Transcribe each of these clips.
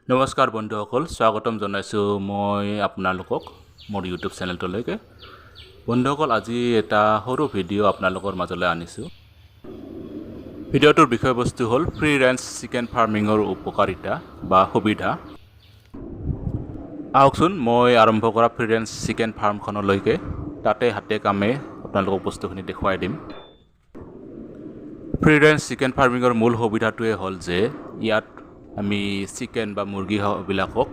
নমস্কাৰ বন্ধুসকল, স্বাগতম জনাইছোঁ মই আপোনালোকক মোৰ ইউটিউব চেনেলটোলৈকে। বন্ধুসকল, আজি এটা সৰু ভিডিঅ' আপোনালোকৰ মাজলৈ আনিছোঁ। ভিডিঅ'টোৰ বিষয়বস্তু হ'ল ফ্ৰী ৰেঞ্জ চিকেন ফাৰ্মিঙৰ উপকাৰিতা বা সুবিধা। আহকচোন মই আৰম্ভ কৰা ফ্ৰী ৰেঞ্জ চিকেন ফাৰ্মখনলৈকে তাতে হাতে কামে আপোনালোকক বস্তুখিনি দেখুৱাই দিম। ফ্ৰী ৰেঞ্জ চিকেন ফাৰ্মিঙৰ মূল সুবিধাটোৱে হ'ল যে ইয়াত আমি চিকেন বা মুৰ্গীবিলাকক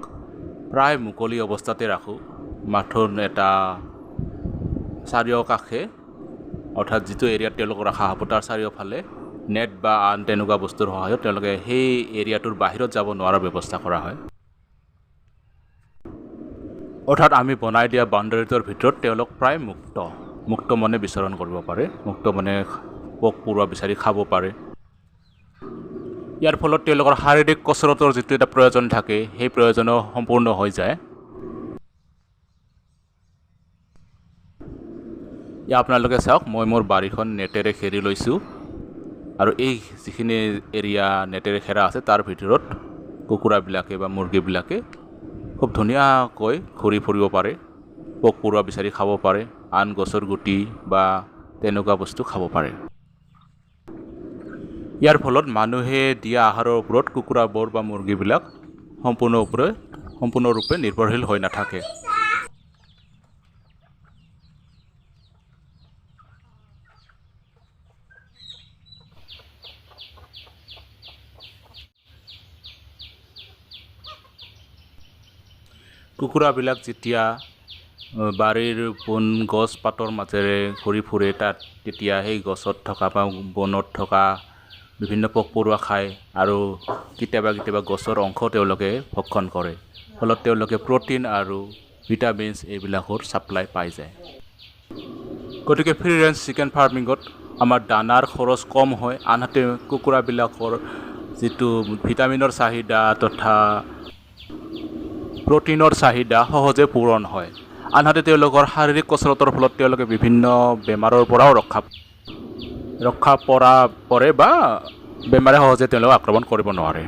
প্ৰায় মুকলি অৱস্থাতে ৰাখোঁ। মাথোঁ এটা চাৰিওকাষে অৰ্থাৎ যিটো এৰিয়াত তেওঁলোকক ৰখা হ'ব তাৰ চাৰিওফালে নেট বা আন তেনেকুৱা বস্তুৰ সহায়ত তেওঁলোকে সেই এৰিয়াটোৰ বাহিৰত যাব নোৱাৰাৰ ব্যৱস্থা কৰা হয়। অৰ্থাৎ আমি বনাই দিয়া বাউণ্ডাৰীটোৰ ভিতৰত তেওঁলোক প্ৰায় মুক্ত মনে বিচৰণ কৰিব পাৰে, মুক্ত মনে পোক পৰুৱা বিচাৰি খাব পাৰে। ইয়াৰ ফলত তেওঁলোকৰ শাৰীৰিক কচৰতৰ যিটো এটা প্ৰয়োজন থাকে সেই প্ৰয়োজনো সম্পূৰ্ণ হৈ যায়। ইয়াত আপোনালোকে চাওক, মই মোৰ বাৰীখন নেটেৰে ঘেৰি লৈছোঁ আৰু এই যিখিনি এৰিয়া নেটেৰে ঘেৰা আছে তাৰ ভিতৰত কুকুৰাবিলাকে বা মুৰ্গীবিলাকে খুব ধুনীয়াকৈ ঘূৰি ফুৰিব পাৰে, পোক পৰুৱা বিচাৰি খাব পাৰে, আন গছৰ গুটি বা তেনেকুৱা বস্তু খাব পাৰে। ইয়াৰ ফলত মানুহে দিয়া আহাৰৰ ওপৰত কুকুৰাবোৰ বা মুৰ্গীবিলাক সম্পূৰ্ণৰূপে নিৰ্ভৰশীল হৈ নাথাকে। কুকুৰাবিলাক যেতিয়া বাৰীৰ গছ পাতৰ মাজেৰে ঘূৰি ফুৰে তেতিয়া সেই গছত থকা বা বনত থকা বিভিন্ন পোক পৰুৱা খায় আৰু কেতিয়াবা গছৰ অংশ তেওঁলোকে ভক্ষণ কৰে। ফলত তেওঁলোকে প্ৰ'টিন আৰু ভিটামিনছ এইবিলাকৰ ছাপ্লাই পাই যায়। গতিকে ফ্ৰী ৰেঞ্জ চিকেন ফাৰ্মিঙত আমাৰ দানাৰ খৰচ কম হয়, আনহাতে কুকুৰাবিলাকৰ যিটো ভিটামিনৰ চাহিদা তথা প্ৰ'টিনৰ চাহিদা সহজে পূৰণ হয়। আনহাতে তেওঁলোকৰ শাৰীৰিক কচৰতৰ ফলত তেওঁলোকে বিভিন্ন বেমাৰৰ পৰাও ৰক্ষা পৰে বা বেমাৰে সহজে তেওঁলোকক আক্ৰমণ কৰিব নোৱাৰে।